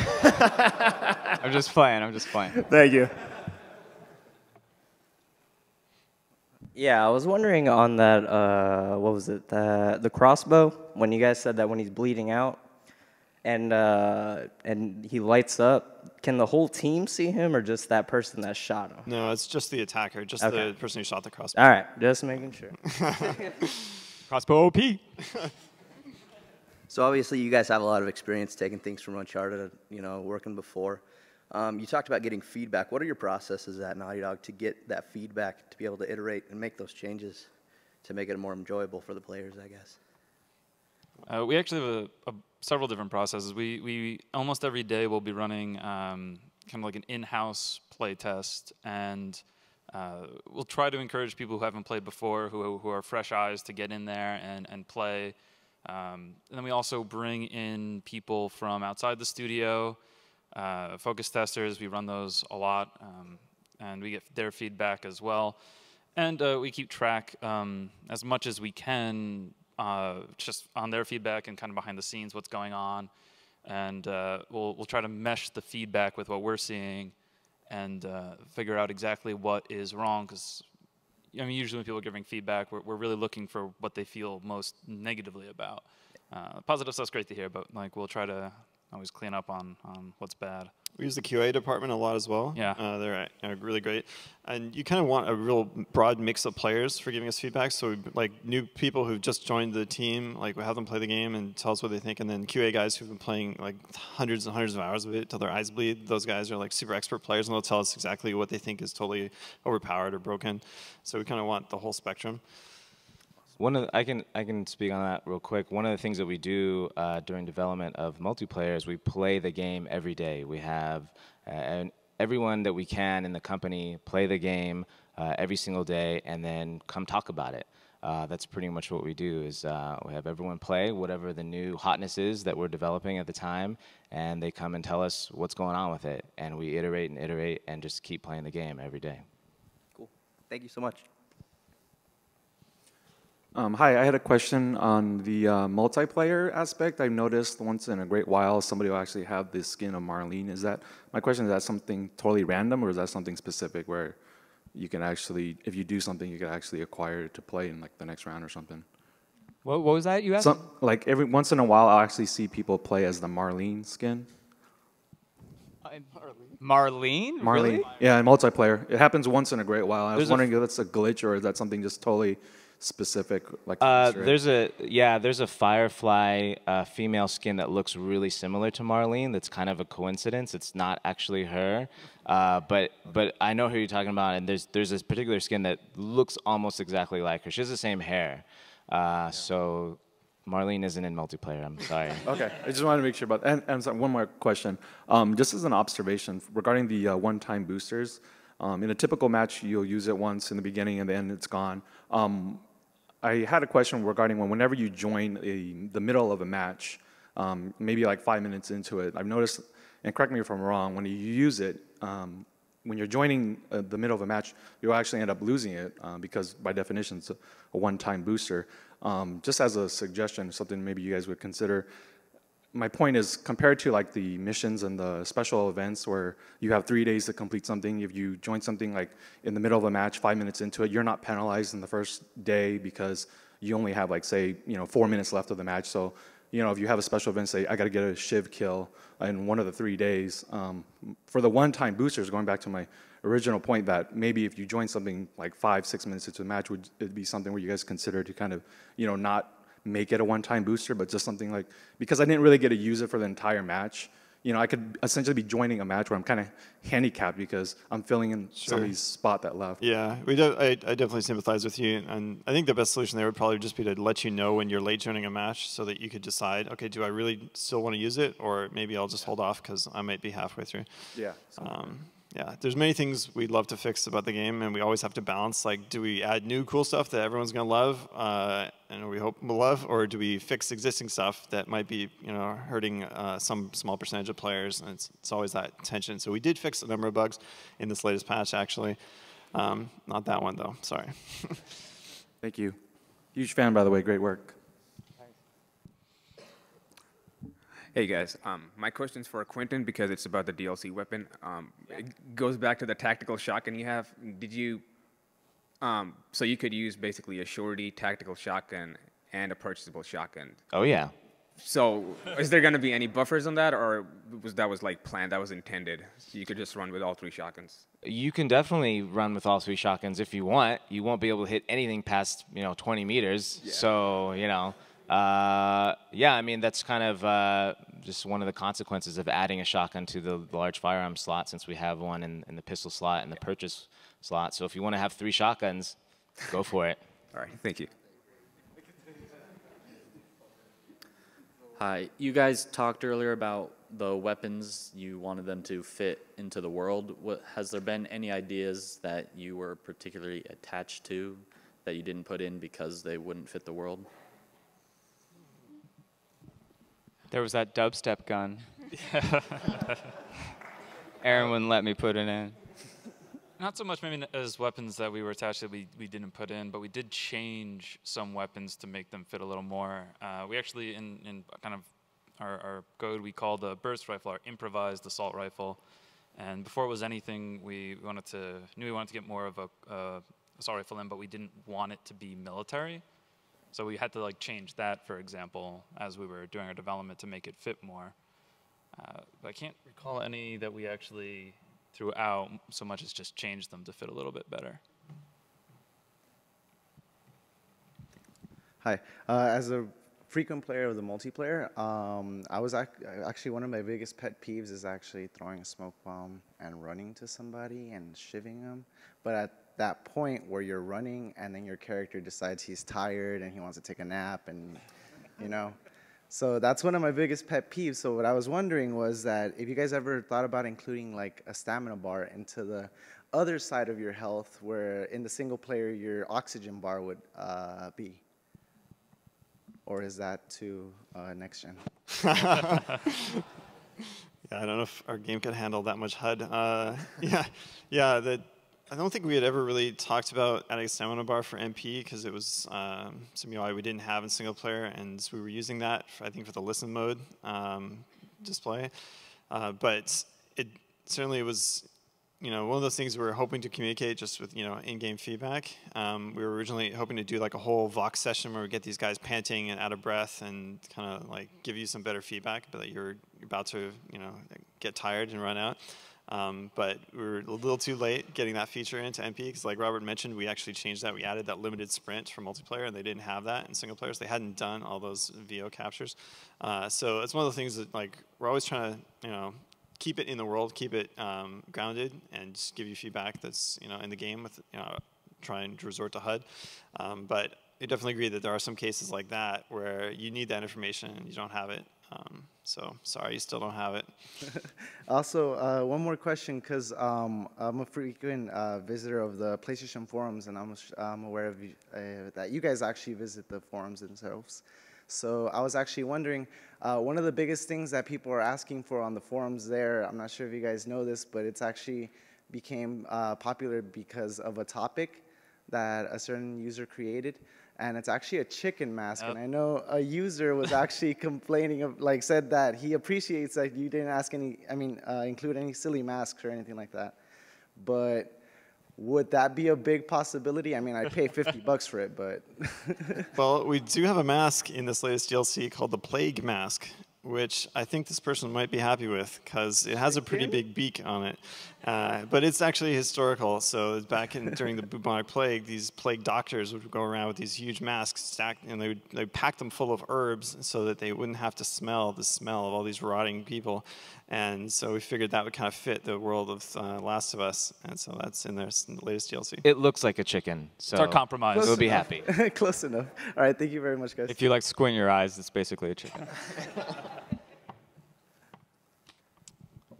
I'm just playing. I'm just playing. Thank you. Yeah, I was wondering on that, what was it, the crossbow, when you guys said that when he's bleeding out and he lights up, can the whole team see him or just that person that shot him? No, it's just the attacker, just Okay. the person who shot the crossbow. All right, just making sure. Crossbow OP. So obviously you guys have a lot of experience taking things from Uncharted, working before. You talked about getting feedback. What are your processes at Naughty Dog to get that feedback, to be able to iterate and make those changes to make it more enjoyable for the players, I guess? We actually have several different processes. We almost every day will be running kind of like an in-house play test, and we'll try to encourage people who haven't played before, who are fresh eyes, to get in there and play. And then we also bring in people from outside the studio, focus testers. We run those a lot, and we get their feedback as well. And we keep track as much as we can, just on their feedback and kind of behind the scenes what's going on. And we'll try to mesh the feedback with what we're seeing and figure out exactly what is wrong. Because usually when people are giving feedback, we're really looking for what they feel most negatively about. Positive stuff's great to hear, but we'll try to always clean up on what's bad. We use the QA department a lot as well. Yeah. They're really great. And you kind of want a real broad mix of players for giving us feedback. So new people who've just joined the team, we have them play the game and tell us what they think. And then QA guys who've been playing hundreds and hundreds of hours of it till their eyes bleed. Those guys are super expert players, and they'll tell us exactly what they think is totally overpowered or broken. So we kind of want the whole spectrum. I can speak on that real quick. One of the things that we do during development of multiplayer is we play the game every day. We have everyone that we can in the company play the game every single day and then come talk about it. That's pretty much what we do is we have everyone play whatever the new hotness is that we're developing at the time, and they come and tell us what's going on with it. And we iterate and just keep playing the game every day. Cool. Thank you so much. Hi, I had a question on the multiplayer aspect. I've noticed once in a great while somebody will actually have this skin of Marlene. My question is that something totally random, or is that something specific where you can actually, if you do something, you can actually acquire it to play in the next round or something? What was that you asked? Every once in a while, I'll actually see people play as the Marlene skin. Marlene? Marlene, really? Yeah, in multiplayer. It happens once in a great while. I was wondering if that's a glitch or is that something just totally specific? There's a Firefly female skin that looks really similar to Marlene. That's kind of a coincidence. It's not actually her, but I know who you're talking about. And there's this particular skin that looks almost exactly like her. She has the same hair. So Marlene isn't in multiplayer. I'm sorry. Okay, I just wanted to make sure about. And sorry, one more question. Just as an observation regarding the one-time boosters. In a typical match, you'll use it once in the beginning and then it's gone. I had a question regarding whenever you join the middle of a match, maybe like 5 minutes into it, I've noticed, and correct me if I'm wrong, when you use it, when you're joining the middle of a match, you'll actually end up losing it because by definition it's a one-time booster. Just as a suggestion, something maybe you guys would consider, my point is compared to like the missions and the special events where you have 3 days to complete something, if you join something like in the middle of a match, 5 minutes into it, you're not penalized in the first day because you only have like say, 4 minutes left of the match. So, if you have a special event, say I got to get a Shiv kill in one of the 3 days, for the one-time boosters, going back to my original point that maybe if you join something like 5-6 minutes into the match, would it be something where you guys consider to kind of, not make it a one-time booster, but just something like, because I didn't really get to use it for the entire match, I could essentially be joining a match where I'm kind of handicapped because I'm filling in somebody's spot that left. Yeah, I definitely sympathize with you, and I think the best solution there would probably just be to let you know when you're late joining a match so that you could decide, okay, do I really still want to use it, or maybe I'll just hold off because I might be halfway through. Yeah. Yeah, there's many things we'd love to fix about the game, and we always have to balance, like, do we add new cool stuff that everyone's going to love, and we hope will love, or do we fix existing stuff that might be, hurting some small percentage of players, and it's always that tension. So we did fix a number of bugs in this latest patch, actually. Not that one, though. Sorry. Thank you. Huge fan, by the way. Great work. Hey guys, my question's for Quentin because it's about the DLC weapon. It goes back to the tactical shotgun you have. Did you, so you could use basically a shorty tactical shotgun and a purchasable shotgun. Oh yeah. So is there going to be any buffers on that, or that was like planned, that was intended? So you could just run with all 3 shotguns? You can definitely run with all 3 shotguns if you want. You won't be able to hit anything past 20 meters. Yeah. So yeah, I mean, that's kind of just one of the consequences of adding a shotgun to the large firearm slot, since we have one in the pistol slot and the purchase slot. So if you want to have 3 shotguns, go for it. All right, thank you. Hi, you guys talked earlier about the weapons, you wanted them to fit into the world. Has there been any ideas that you were particularly attached to that you didn't put in because they wouldn't fit the world? There was that dubstep gun. Aaron wouldn't let me put it in. Not so much maybe as weapons that we were attached to we didn't put in, but we did change some weapons to make them fit a little more. We actually, in kind of our code, we call the burst rifle our improvised assault rifle. And before it was anything, we knew we wanted to get more of a assault rifle in, but we didn't want it to be military. So we had to change that, for example, as we were doing our development to make it fit more. But I can't recall any that we actually threw out so much as just changed them to fit a little bit better. Hi. As a frequent player of the multiplayer, I was actually one of my biggest pet peeves is actually throwing a smoke bomb and running to somebody and shivving them. But at that point where you're running and then your character decides he's tired and he wants to take a nap and, So that's one of my biggest pet peeves. So what I was wondering was that if you guys ever thought about including like a stamina bar into the other side of your health where in the single player your oxygen bar would be. Or is that too next gen? Yeah, I don't know if our game could handle that much HUD. I don't think we had ever really talked about adding a stamina bar for MP because it was some UI we didn't have in single player, and we were using that, I think, for the listen mode display. But it certainly was, one of those things we were hoping to communicate just with, in-game feedback. We were originally hoping to do like a whole Vox session where we get these guys panting and out of breath and kind of like give you some better feedback, but that you're about to, get tired and run out. But we were a little too late getting that feature into MP because, like Robert mentioned, we actually changed that. We added that limited sprint for multiplayer, and they didn't have that in single players. They hadn't done all those VO captures. So it's one of the things that we're always trying to keep it in the world, keep it grounded, and just give you feedback that's in the game with trying to resort to HUD. But I definitely agree that there are some cases like that where you need that information and you don't have it. So sorry, you still don't have it. Also, one more question, because I'm a frequent visitor of the PlayStation forums, and I'm aware of that you guys actually visit the forums themselves. So I was actually wondering, one of the biggest things that people are asking for on the forums there, I'm not sure if you guys know this, but it's actually became popular because of a topic that a certain user created. And it's actually a chicken mask. And I know a user was actually complaining of, like, said that he appreciates that you didn't ask any, include any silly masks or anything like that. But would that be a big possibility? I mean, I'd pay $50 for it, but. Well, we do have a mask in this latest DLC called the Plague Mask, which I think this person might be happy with because it has a pretty big beak on it. But it's actually historical. So back during the bubonic plague, these plague doctors would go around with these huge masks stacked, and they would pack them full of herbs so that they wouldn't have to smell the smell of all these rotting people. And so we figured that would kind of fit the world of Last of Us. And so that's in there in the latest DLC. It looks like a chicken. So it's our compromise. We'll be happy. Close enough. All right, thank you very much, guys. If you like squint your eyes, it's basically a chicken.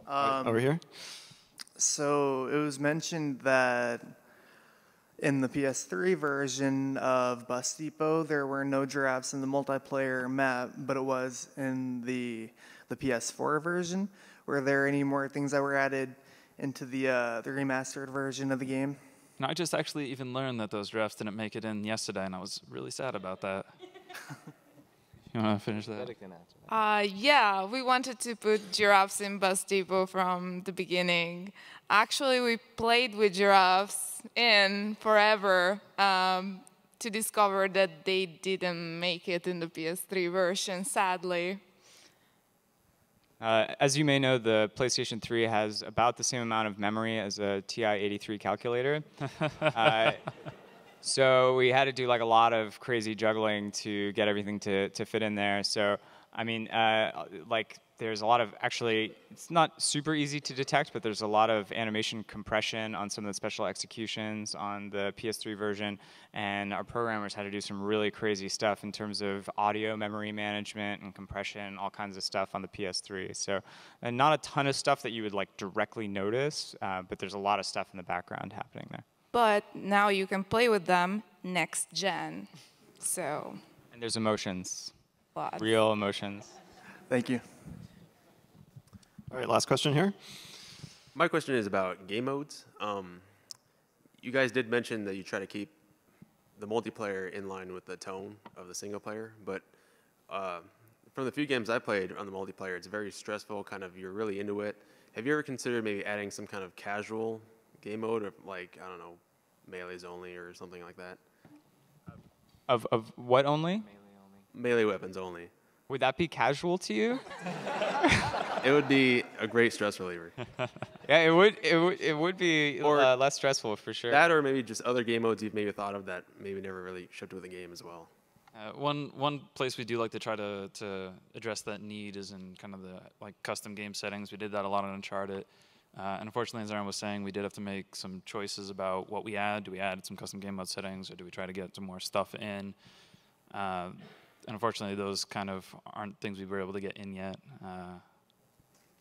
Over here? So it was mentioned that in the PS3 version of Bus Depot, there were no giraffes in the multiplayer map, but it was in the PS4 version. Were there any more things that were added into the remastered version of the game? No, I just actually even learned that those drafts didn't make it in yesterday, and I was really sad about that. You want to finish that? Yeah, we wanted to put giraffes in Bus Depot from the beginning. Actually, we played with giraffes in forever to discover that they didn't make it in the PS3 version, sadly. As you may know, the PlayStation 3 has about the same amount of memory as a TI-83 calculator. So we had to do like a lot of crazy juggling to get everything to fit in there. So, I mean, like there's a lot of, actually, it's not super easy to detect, but there's a lot of animation compression on some of the special executions on the PS3 version. And our programmers had to do some really crazy stuff in terms of audio memory management and compression, all kinds of stuff on the PS3. So not a ton of stuff that you would like directly notice, but there's a lot of stuff in the background happening there. But now you can play with them next gen. So. And there's emotions. Lots. Real emotions. Thank you. All right, last question here. My question is about game modes. You guys did mention that you try to keep the multiplayer in line with the tone of the single player, but from the few games I played on the multiplayer, it's very stressful, kind of, you're really into it. Have you ever considered maybe adding some kind of casual game mode, or like, I don't know, melees only or something like that? Of what only? Melee weapons only. Would that be casual to you? It would be a great stress reliever. Yeah, it would be less stressful for sure. That, or maybe just other game modes you've maybe thought of that maybe never really shipped with the game as well. One place we do like to try to address that need is in kind of the like custom game settings. We did that a lot on Uncharted. And unfortunately, as Aaron was saying, we did have to make some choices about what we add. Do we add some custom game mode settings, or do we try to get some more stuff in? And unfortunately, those kind of aren't things we were able to get in yet. I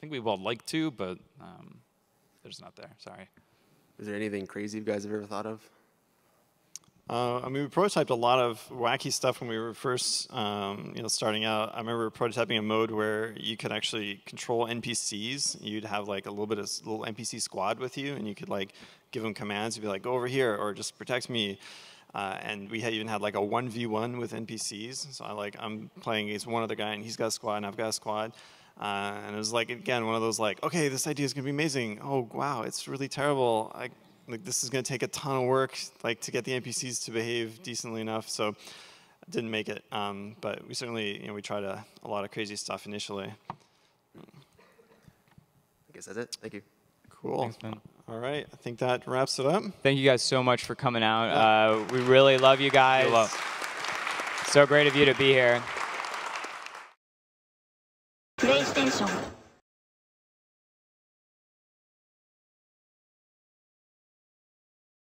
think we would like to, but they're just not there. Sorry. Is there anything crazy you guys have ever thought of? I mean, we prototyped a lot of wacky stuff when we were first, starting out. I remember prototyping a mode where you could actually control NPCs. You'd have like a little NPC squad with you, and you could like give them commands. You'd be like, "Go over here," or "Just protect me." And we even had like a 1v1 with NPCs. So I'm playing against one other guy, and he's got a squad, and I've got a squad. And it was like, again, one of those like, okay, this idea is gonna be amazing. Oh wow, it's really terrible. Like this is going to take a ton of work, like to get the NPCs to behave decently enough. So, didn't make it. But we certainly, we tried a lot of crazy stuff initially. I guess that's it. Thank you. Cool. Thanks, man. All right, I think that wraps it up. Thank you guys so much for coming out. We really love you guys. So great of you to be here. PlayStation